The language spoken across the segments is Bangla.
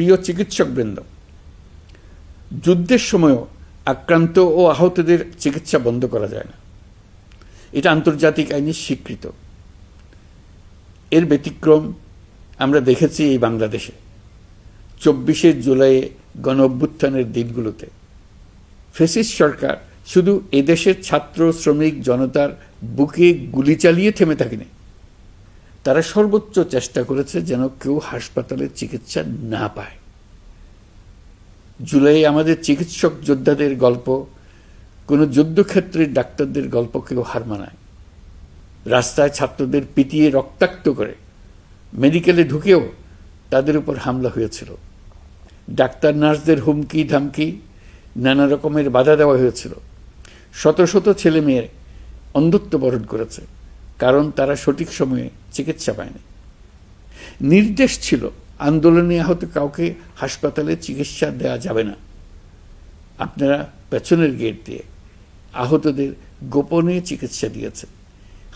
প্রিয় চিকিৎসকবৃন্দ, যুদ্ধের সময়ও আক্রান্ত ও আহতদের চিকিৎসা বন্ধ করা যায় না। এটা আন্তর্জাতিক আইনে স্বীকৃত। এর ব্যতিক্রম আমরা দেখেছি এই বাংলাদেশে 24শে জুলাই গণ অভ্যুত্থানের দিনগুলোতে। ফ্যাসিস্ট সরকার শুধু এদেশের ছাত্র শ্রমিক জনতার বুকে গুলি চালিয়ে থেমে থাকেনি, তারা সর্বোচ্চ চেষ্টা করেছে যেন কেউ হাসপাতালে চিকিৎসা না পায়। জুলাই আমাদের চিকিৎসক যোদ্ধাদের গল্প কোনো যুদ্ধক্ষেত্রের ডাক্তারদের গল্প কেউ হার মানায়। রাস্তায় ছাত্রদের পিটিয়ে রক্তাক্ত করে মেডিকেলে ঢুকেও তাদের উপর হামলা হয়েছিল। ডাক্তার নার্সদের হুমকি ধামকি নানা রকমের বাধা দেওয়া হয়েছিল। শত শত ছেলে মেয়ে অন্ধত্ব বরণ করেছে, কারণ তারা সঠিক সময়ে চিকিৎসা পায়নি। নির্দেশ ছিল আন্দোলনে আহত কাউকে হাসপাতালে চিকিৎসা দেওয়া যাবে না। আপনারা পেছনের গেট দিয়ে আহতদের গোপনে চিকিৎসা দিয়েছেন।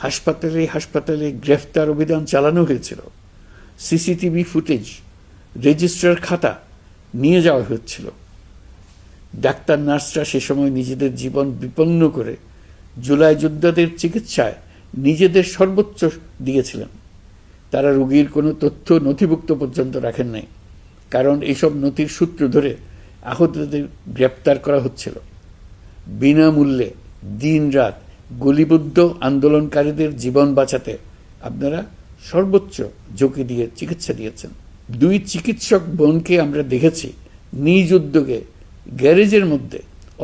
হাসপাতালে হাসপাতালে গ্রেফতার অভিযান চালানো হয়েছিল। সিসিটিভি ফুটেজ, রেজিস্ট্রার খাতা নিয়ে যাওয়া হচ্ছিল। ডাক্তার নার্সরা সে সময় নিজেদের জীবন বিপন্ন করে জুলাই যোদ্ধাদের চিকিৎসায় নিজেদের সর্বোচ্চ দিয়েছিলেন। তারা রোগীর কোনো তথ্য নথিভুক্ত পর্যন্ত রাখেন নাই, কারণ এইসব নথির সূত্র ধরে আহতদের গ্রেপ্তার করা হচ্ছিল। বিনামূল্যে দিনরাত গুলিবিদ্ধ আন্দোলনকারীদের জীবন বাঁচাতে আপনারা সর্বোচ্চ ঝুঁকি দিয়ে চিকিৎসা দিয়েছেন। 2 চিকিৎসক বোনকে আমরা দেখেছি নিজ উদ্যোগে গ্যারেজের মধ্যে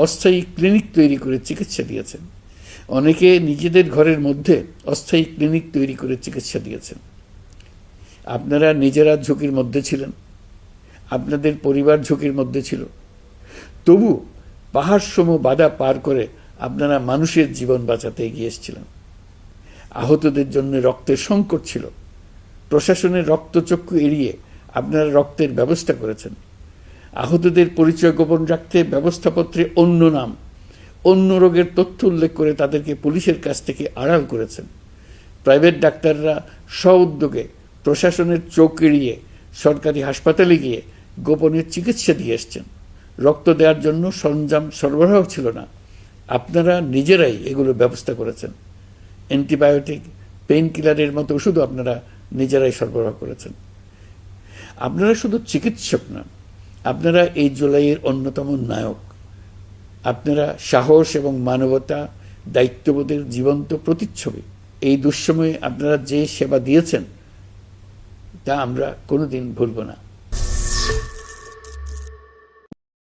অস্থায়ী ক্লিনিক তৈরি করে চিকিৎসা দিয়েছেন। অনেকে নিজেদের ঘরের মধ্যে অস্থায়ী ক্লিনিক তৈরি করে চিকিৎসা দিয়েছেন। আপনারা নিজেরা ঝুঁকির মধ্যে ছিলেন, আপনাদের পরিবার ঝুঁকির মধ্যে ছিল, তবু পাহাড়সম বাধা পার করে আপনারা মানুষের জীবন বাঁচাতে এগিয়ে এসেছিলেন। আহতদের জন্য রক্তের সংকট ছিল। প্রশাসনের রক্তচক্ষু এড়িয়ে আপনারা রক্তের ব্যবস্থা করেছেন। আহতদের পরিচয় গোপন রাখতে ব্যবস্থাপত্রে অন্য নাম, অন্য রোগের তথ্য উল্লেখ করে তাদেরকে পুলিশের কাছ থেকে আড়াল করেছেন। প্রাইভেট ডাক্তাররা স্ব-উদ্যোগে প্রশাসনের চোখ এড়িয়ে সরকারি হাসপাতালে গিয়ে গোপনে চিকিৎসা দিয়ে এসছেন। রক্ত দেওয়ার জন্য সরঞ্জাম সরবরাহ ছিল না, আপনারা নিজেরাই এগুলো ব্যবস্থা করেছেন। অ্যান্টিবায়োটিক, পেইন কিলারের মতো ওষুধও আপনারা নিজেরাই সরবরাহ করেছেন। আপনারা শুধু চিকিৎসক না, আপনারা এই জুলাইয়ের অন্যতম নায়ক। আপনারা সাহস এবং মানবতা, দায়িত্ববোধের জীবন্ত প্রতিচ্ছবি। এই দুঃসময়ে আপনারা যে সেবা দিয়েছেন তা আমরা কোনোদিন ভুলব না।